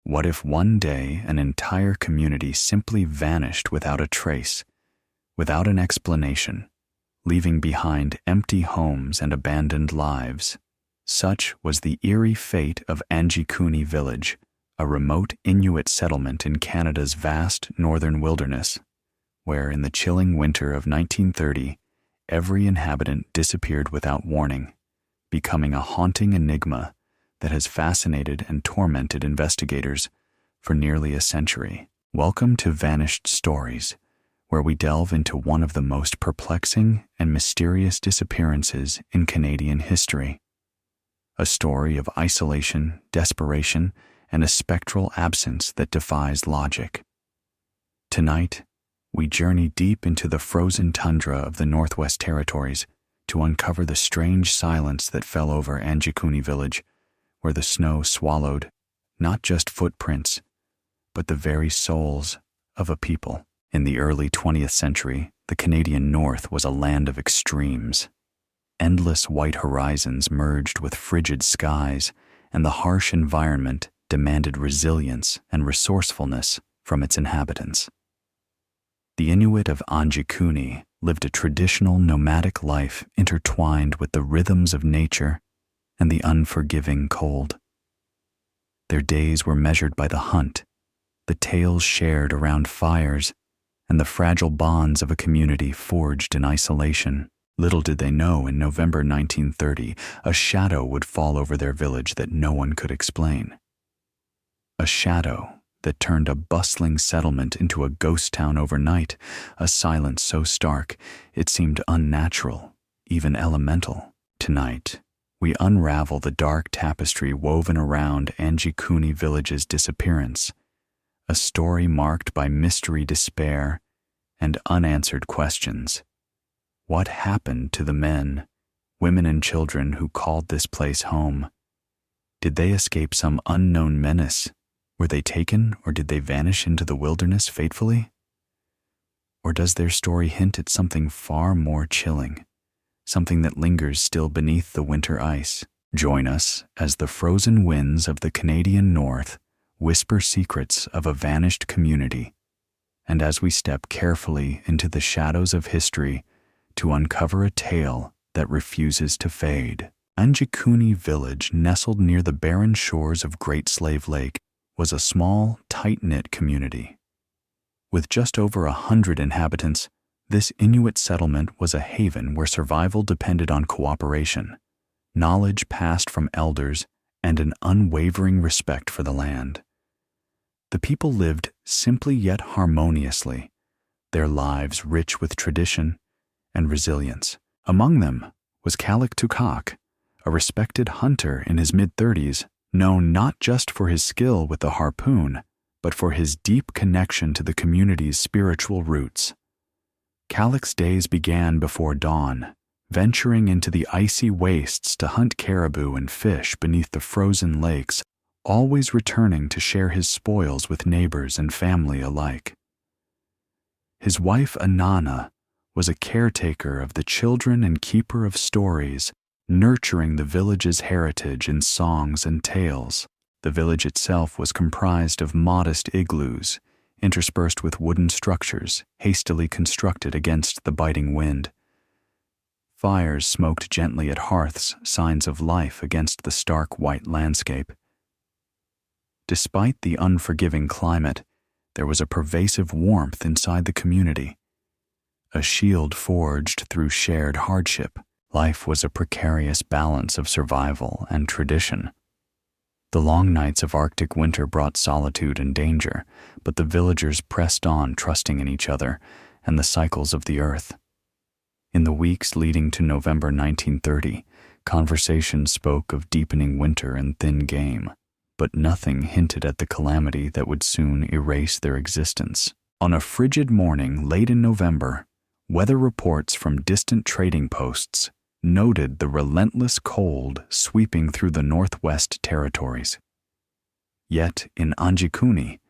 What if one day an entire community simply vanished without a trace, without an explanation, leaving behind empty homes and abandoned lives? Such was the eerie fate of Anjikuni Village, a remote Inuit settlement in Canada's vast northern wilderness, where in the chilling winter of 1930, every inhabitant disappeared without warning, becoming a haunting enigma that has fascinated and tormented investigators for nearly a century. Welcome to Vanished Stories, where we delve into one of the most perplexing and mysterious disappearances in Canadian history. A story of isolation, desperation, and a spectral absence that defies logic. Tonight, we journey deep into the frozen tundra of the Northwest Territories to uncover the strange silence that fell over Anjikuni Village, where the snow swallowed not just footprints, but the very souls of a people. In the early 20th century, the Canadian North was a land of extremes. Endless white horizons merged with frigid skies, and the harsh environment demanded resilience and resourcefulness from its inhabitants. The Inuit of Anjikuni lived a traditional nomadic life intertwined with the rhythms of nature and the unforgiving cold. Their days were measured by the hunt, the tales shared around fires, and the fragile bonds of a community forged in isolation. Little did they know, in November 1930, a shadow would fall over their village that no one could explain. A shadow that turned a bustling settlement into a ghost town overnight, a silence so stark it seemed unnatural, even elemental. Tonight, we unravel the dark tapestry woven around Anjikuni Village's disappearance, a story marked by mystery, despair, and unanswered questions. What happened to the men, women, and children who called this place home? Did they escape some unknown menace? Were they taken, or did they vanish into the wilderness fatefully? Or does their story hint at something far more chilling, something that lingers still beneath the winter ice? Join us as the frozen winds of the Canadian North whisper secrets of a vanished community, and as we step carefully into the shadows of history to uncover a tale that refuses to fade. Anjikuni Village, nestled near the barren shores of Great Slave Lake, was a small, tight-knit community. With just over 100 inhabitants, this Inuit settlement was a haven where survival depended on cooperation, knowledge passed from elders, and an unwavering respect for the land. The people lived simply yet harmoniously, their lives rich with tradition and resilience. Among them was Tukak, a respected hunter in his mid-30s, known not just for his skill with the harpoon, but for his deep connection to the community's spiritual roots. Kalak's days began before dawn, venturing into the icy wastes to hunt caribou and fish beneath the frozen lakes, always returning to share his spoils with neighbors and family alike. His wife Anana was a caretaker of the children and keeper of stories, nurturing the village's heritage in songs and tales. The village itself was comprised of modest igloos, interspersed with wooden structures hastily constructed against the biting wind. Fires smoked gently at hearths, signs of life against the stark white landscape. Despite the unforgiving climate, there was a pervasive warmth inside the community, a shield forged through shared hardship. Life was a precarious balance of survival and tradition. The long nights of Arctic winter brought solitude and danger, but the villagers pressed on, trusting in each other and the cycles of the earth. In the weeks leading to November 1930, conversations spoke of deepening winter and thin game, but nothing hinted at the calamity that would soon erase their existence. On a frigid morning late in November, weather reports from distant trading posts noted the relentless cold sweeping through the Northwest Territories. Yet in Anjikuni,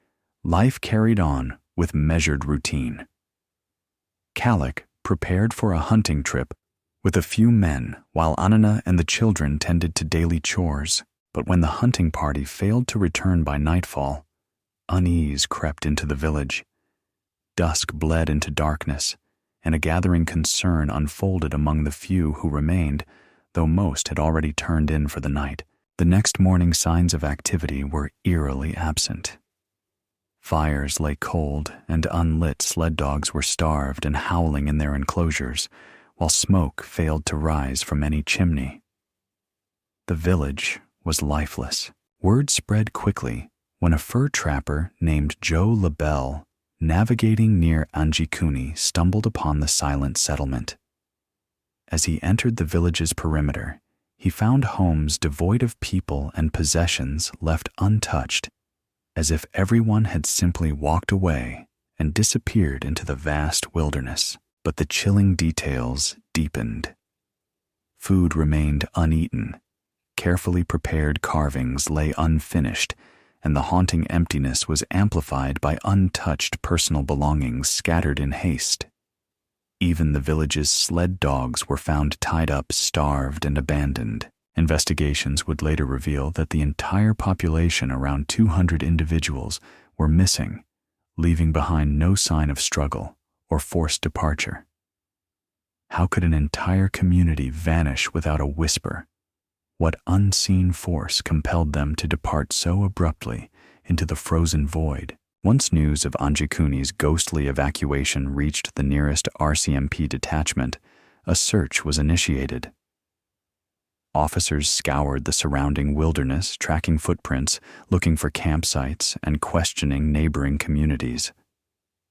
life carried on with measured routine. Kalak prepared for a hunting trip with a few men while Anana and the children tended to daily chores. But when the hunting party failed to return by nightfall, unease crept into the village. Dusk bled into darkness, and a gathering concern unfolded among the few who remained, though most had already turned in for the night. The next morning, signs of activity were eerily absent. Fires lay cold, and unlit sled dogs were starved and howling in their enclosures, while smoke failed to rise from any chimney. The village was lifeless. Word spread quickly when a fur trapper named Joe LaBelle, navigating near Anjikuni, stumbled upon the silent settlement. As he entered the village's perimeter, he found homes devoid of people and possessions left untouched, as if everyone had simply walked away and disappeared into the vast wilderness. But the chilling details deepened. Food remained uneaten. Carefully prepared carvings lay unfinished, and the haunting emptiness was amplified by untouched personal belongings scattered in haste. Even the village's sled dogs were found tied up, starved, and abandoned. Investigations would later reveal that the entire population, around 200 individuals, were missing, leaving behind no sign of struggle or forced departure. How could an entire community vanish without a whisper? What unseen force compelled them to depart so abruptly into the frozen void? Once news of Anjikuni's ghostly evacuation reached the nearest RCMP detachment, a search was initiated. Officers scoured the surrounding wilderness, tracking footprints, looking for campsites, and questioning neighboring communities.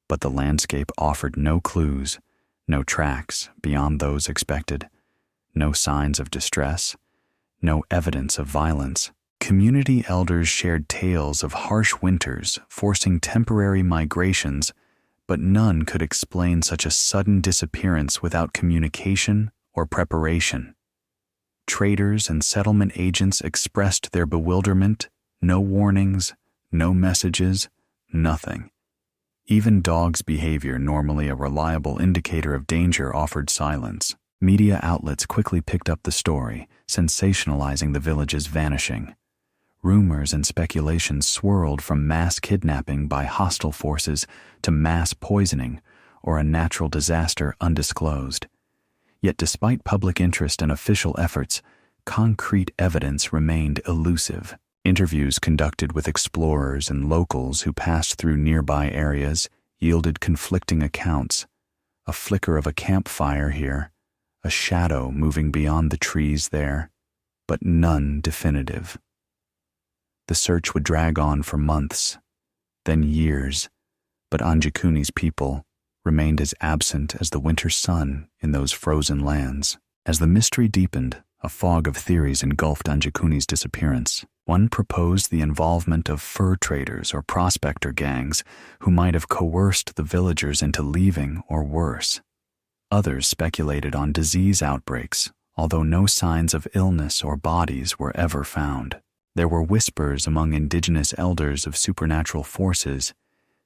But the landscape offered no clues, no tracks beyond those expected, no signs of distress, no evidence of violence. Community elders shared tales of harsh winters forcing temporary migrations, but none could explain such a sudden disappearance without communication or preparation. Traders and settlement agents expressed their bewilderment. No warnings, no messages, nothing. Even dogs' behavior, normally a reliable indicator of danger, offered silence. Media outlets quickly picked up the story, sensationalizing the village's vanishing. Rumors and speculations swirled from mass kidnapping by hostile forces to mass poisoning or a natural disaster undisclosed. Yet despite public interest and official efforts, concrete evidence remained elusive. Interviews conducted with explorers and locals who passed through nearby areas yielded conflicting accounts. A flicker of a campfire here, a shadow moving beyond the trees there, but none definitive. The search would drag on for months, then years, but Anjikuni's people remained as absent as the winter sun in those frozen lands. As the mystery deepened, a fog of theories engulfed Anjikuni's disappearance. One proposed the involvement of fur traders or prospector gangs who might have coerced the villagers into leaving, or worse. Others speculated on disease outbreaks, although no signs of illness or bodies were ever found. There were whispers among indigenous elders of supernatural forces,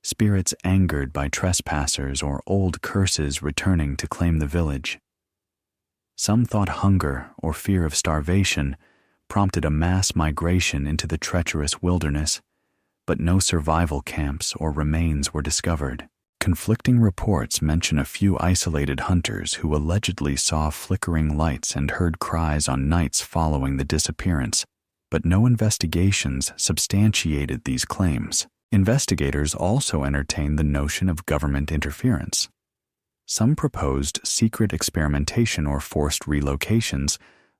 spirits angered by trespassers or old curses returning to claim the village. Some thought hunger or fear of starvation prompted a mass migration into the treacherous wilderness, but no survival camps or remains were discovered. Conflicting reports mention a few isolated hunters who allegedly saw flickering lights and heard cries on nights following the disappearance, but no investigations substantiated these claims. Investigators also entertained the notion of government interference. Some proposed secret experimentation or forced relocations,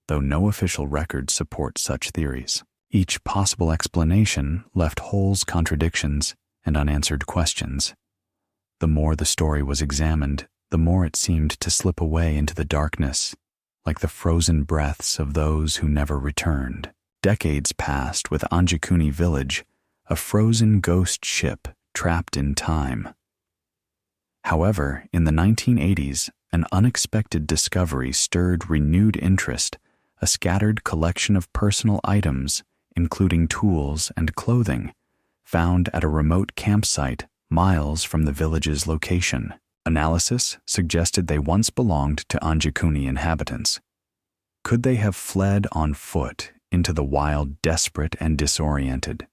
though no official records support such theories. Each possible explanation left holes, contradictions, and unanswered questions. The more the story was examined, the more it seemed to slip away into the darkness, like the frozen breaths of those who never returned. Decades passed with Anjikuni Village, a frozen ghost ship trapped in time. However, in the 1980s, an unexpected discovery stirred renewed interest. A scattered collection of personal items, including tools and clothing, found at a remote campsite miles from the village's location. Analysis suggested they once belonged to Anjikuni inhabitants. Could they have fled on foot into the wild, desperate and disoriented.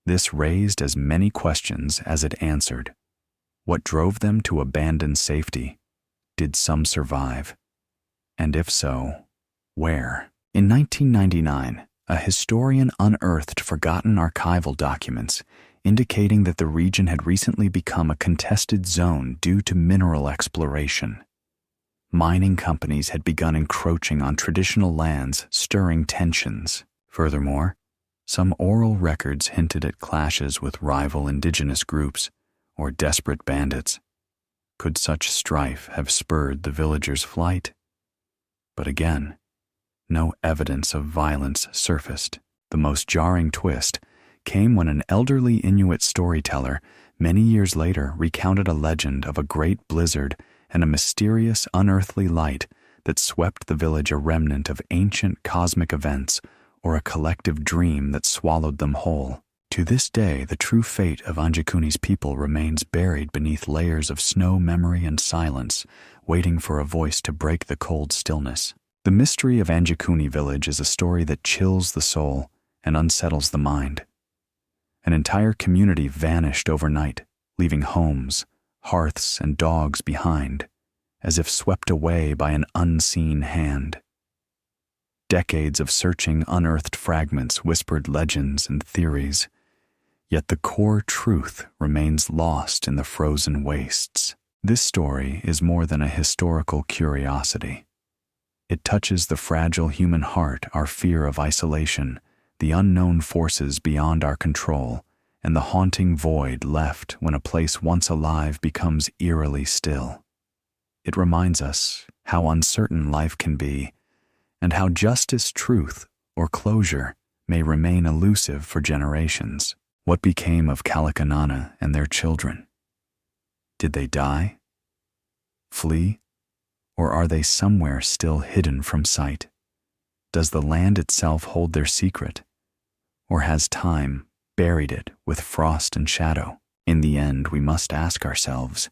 This raised as many questions as it answered. What drove them to abandon safety? Did some survive? And if so, where? In 1999, a historian unearthed forgotten archival documents indicating that the region had recently become a contested zone due to mineral exploration. Mining companies had begun encroaching on traditional lands, stirring tensions. Furthermore, some oral records hinted at clashes with rival indigenous groups or desperate bandits. Could such strife have spurred the villagers' flight? But again, no evidence of violence surfaced. The most jarring twist came when an elderly Inuit storyteller many years later recounted a legend of a great blizzard and a mysterious unearthly light that swept the village, a remnant of ancient cosmic events or a collective dream that swallowed them whole. To this day, the true fate of Anjikuni's people remains buried beneath layers of snow, memory, and silence, waiting for a voice to break the cold stillness. The mystery of Anjikuni Village is a story that chills the soul and unsettles the mind. An entire community vanished overnight, leaving homes, hearths, and dogs behind, as if swept away by an unseen hand. Decades of searching unearthed fragments whispered legends and theories, yet the core truth remains lost in the frozen wastes. This story is more than a historical curiosity. It touches the fragile human heart, our fear of isolation, the unknown forces beyond our control, and the haunting void left when a place once alive becomes eerily still. It reminds us how uncertain life can be, and how justice, truth, or closure may remain elusive for generations. What became of Kalakanana and their children? Did they die? Flee? Or are they somewhere still hidden from sight? Does the land itself hold their secret? Or has time buried it with frost and shadow? In the end, we must ask ourselves,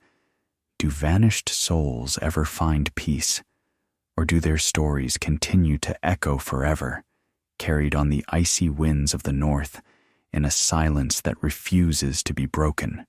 do vanished souls ever find peace? Or do their stories continue to echo forever, carried on the icy winds of the north in a silence that refuses to be broken?